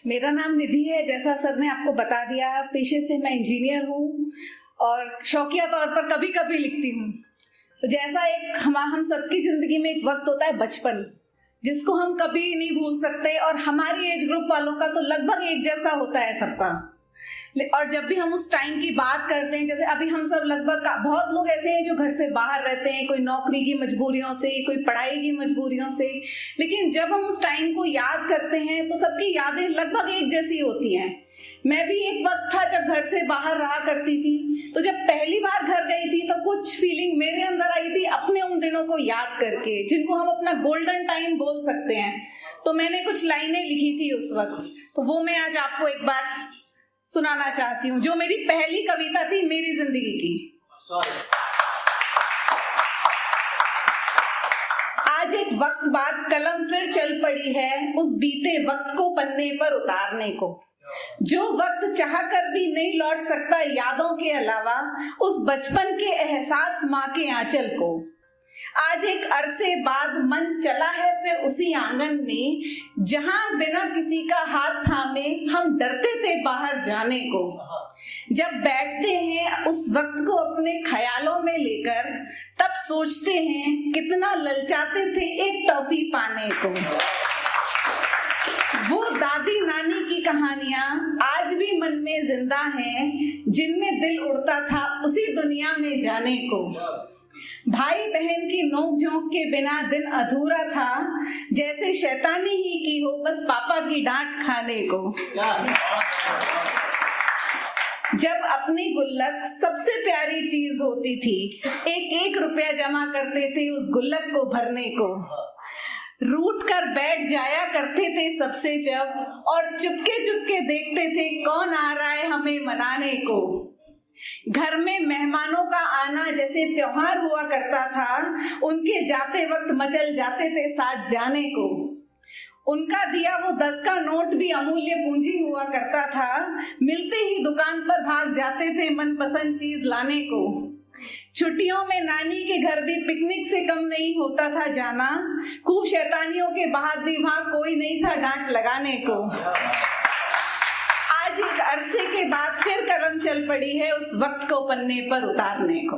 मेरा नाम निधि है। जैसा सर ने आपको बता दिया, पेशे से मैं इंजीनियर हूँ और शौकिया तौर पर कभी कभी लिखती हूँ। तो जैसा एक हम सबकी जिंदगी में एक वक्त होता है बचपन, जिसको हम कभी नहीं भूल सकते, और हमारी एज ग्रुप वालों का तो लगभग एक जैसा होता है सबका। और जब भी हम उस टाइम की बात करते हैं, जैसे अभी हम सब लगभग बहुत लोग ऐसे हैं जो घर से बाहर रहते हैं, कोई नौकरी की मजबूरियों से, कोई पढ़ाई की मजबूरियों से, लेकिन जब हम उस टाइम को याद करते हैं तो सबकी यादें लगभग एक जैसी होती हैं। मैं भी एक वक्त था जब घर से बाहर रहा करती थी, तो जब पहली बार घर गई थी तो कुछ फीलिंग मेरे अंदर आई थी अपने उन दिनों को याद करके, जिनको हम अपना गोल्डन टाइम बोल सकते हैं। तो मैंने कुछ लाइनें लिखी थी उस वक्त, तो वो मैं आज आपको एक बार सुनाना चाहती हूँ, जो मेरी पहली कविता थी मेरी जिंदगी की। आज एक वक्त बाद कलम फिर चल पड़ी है उस बीते वक्त को पन्ने पर उतारने को, जो वक्त चाहकर भी नहीं लौट सकता यादों के अलावा उस बचपन के एहसास माँ के आंचल को। आज एक अरसे बाद मन चला है फिर उसी आंगन में, जहां बिना किसी का हाथ थामे हम डरते थे बाहर जाने को। जब बैठते हैं उस वक्त को अपने ख्यालों में लेकर, तब सोचते हैं कितना ललचाते थे एक टॉफी पाने को। वो दादी नानी की कहानियां आज भी मन में जिंदा हैं, जिनमें दिल उड़ता था उसी दुनिया में जाने को। भाई बहन की नोक झोंक के बिना दिन अधूरा था, जैसे शैतानी ही की हो बस पापा की डांट खाने को। जब अपनी गुल्लक सबसे प्यारी चीज होती थी, एक एक रुपया जमा करते थे उस गुल्लक को भरने को। रूठ कर बैठ जाया करते थे सबसे जब, और चुपके चुपके देखते थे कौन आ रहा है हमें मनाने को। घर में मेहमानों का आना जैसे त्योहार हुआ करता था, उनके जाते वक्त मचल जाते थे साथ जाने को। उनका दिया वो 10 का नोट भी अमूल्य पूंजी हुआ करता था, मिलते ही दुकान पर भाग जाते थे मनपसंद चीज लाने को। छुट्टियों में नानी के घर भी पिकनिक से कम नहीं होता था जाना, खूब शैतानियों के बाद भी वहां कोई नहीं था डांट लगाने को। आज एक अरसे के बाद फिर कलम चल पड़ी है उस वक्त को पन्ने पर उतारने को।